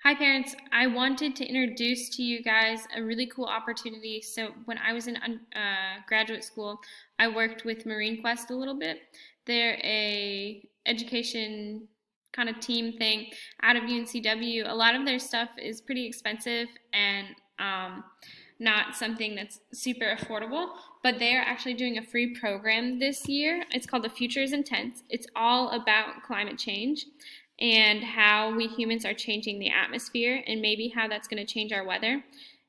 Hi parents, I wanted to introduce to you guys a really cool opportunity. So when I was in graduate school, I worked with Marine Quest a little bit. They're a education kind of team thing out of UNCW. A lot of their stuff is pretty expensive and not something that's super affordable, but they are actually doing a free program this year. It's called The Future is Intense. It's all about climate change and how we humans are changing the atmosphere and maybe how that's going to change our weather.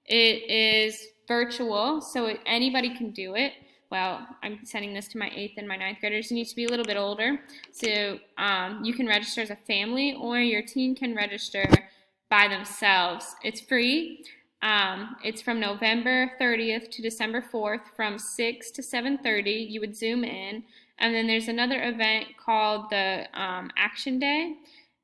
It is virtual, so anybody can do it. Well, I'm sending this to my 8th and my ninth graders. You need to be a little bit older. So you can register as a family or your teen can register by themselves. It's free. It's from November 30th to December 4th from 6 to 7:30. You would Zoom in. And then there's another event called the Action Day,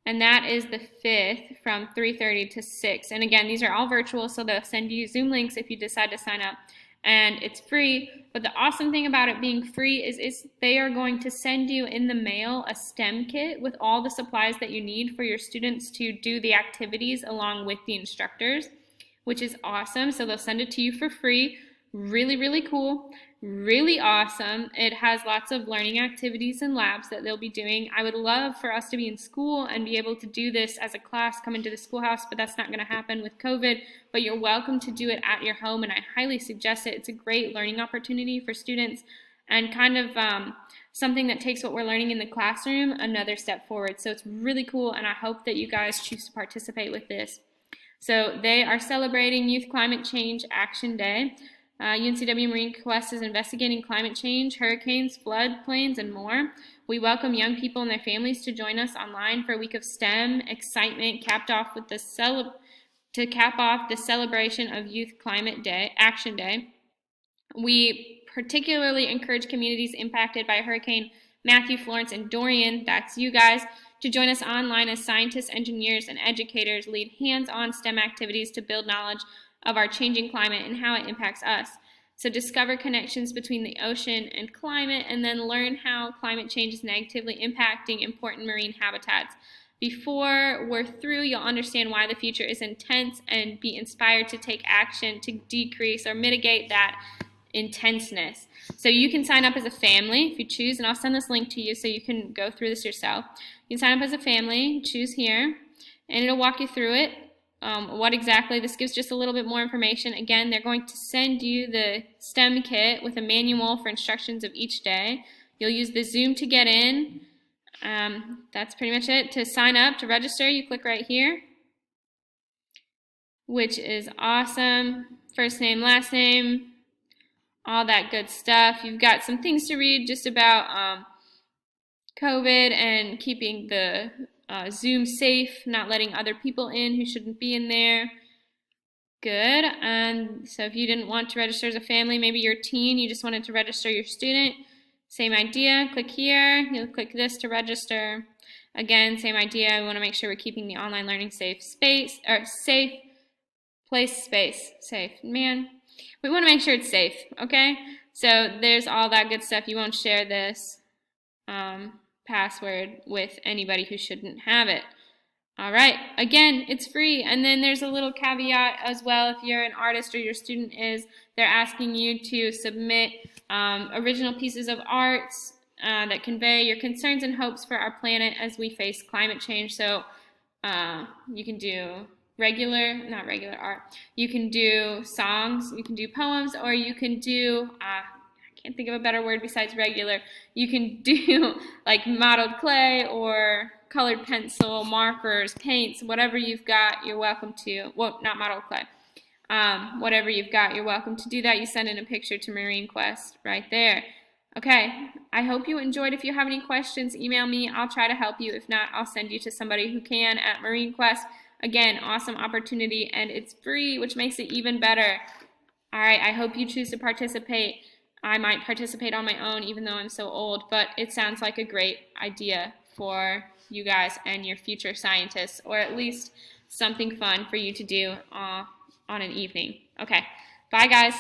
and that is the 5th from 3:30 to 6. And again, these are all virtual, so they'll send you Zoom links if you decide to sign up. And it's free, but the awesome thing about it being free is they are going to send you in the mail a STEM kit with all the supplies that you need for your students to do the activities along with the instructors, which is awesome. So they'll send it to you for free. Really, really cool. Really awesome. It has lots of learning activities and labs that they'll be doing. I would love for us to be in school and be able to do this as a class, come into the schoolhouse, but that's not going to happen with COVID. But you're welcome to do it at your home, and I highly suggest it. It's a great learning opportunity for students and kind of something that takes what we're learning in the classroom another step forward. So it's really cool, and I hope that you guys choose to participate with this. So they are celebrating Youth Climate Change Action Day. UNCW Marine Quest is investigating climate change, hurricanes, floodplains, and more. We welcome young people and their families to join us online for a week of STEM excitement, capped off with to cap off the celebration of Youth Climate Day Action Day. We particularly encourage communities impacted by Hurricane Matthew, Florence, and Dorian, that's you guys, to join us online as scientists, engineers, and educators lead hands-on STEM activities to build knowledge of our changing climate and how it impacts us. So discover connections between the ocean and climate, and then learn how climate change is negatively impacting important marine habitats. Before we're through, you'll understand why the future is intense and be inspired to take action to decrease or mitigate that intenseness. So you can sign up as a family if you choose, and I'll send this link to you so you can go through this yourself. You can sign up as a family, choose here, and it'll walk you through it. What exactly, this gives just a little bit more information. Again, they're going to send you the STEM kit with a manual for instructions of each day. You'll use the Zoom to get in. That's pretty much it. To sign up, to register, you click right here, which is awesome. First name, last name, all that good stuff. You've got some things to read just about COVID and keeping the Zoom safe, not letting other people in who shouldn't be in there. Good. And so if you didn't want to register as a family, maybe you're a teen, you just wanted to register your student, same idea. Click here. You'll click this to register. Again, same idea. We want to make sure we're keeping the online learning safe. Man, we want to make sure it's safe, okay? So there's all that good stuff. You won't share this password with anybody who shouldn't have it. All right, again, it's free. And then there's a little caveat as well. If you're an artist or your student is, they're asking you to submit original pieces of art that convey your concerns and hopes for our planet as we face climate change. So you can do not regular art. You can do songs, you can do poems, or you can do can't think of a better word besides regular. You can do like modeled clay or colored pencil, markers, paints, whatever you've got, you're welcome to. Well, not modeled clay. Whatever you've got, you're welcome to do that. You send in a picture to Marine Quest right there. Okay, I hope you enjoyed. If you have any questions, email me. I'll try to help you. If not, I'll send you to somebody who can at Marine Quest. Again, awesome opportunity, and it's free, which makes it even better. All right, I hope you choose to participate. I might participate on my own even though I'm so old, but it sounds like a great idea for you guys and your future scientists, or at least something fun for you to do on an evening. Okay, bye guys.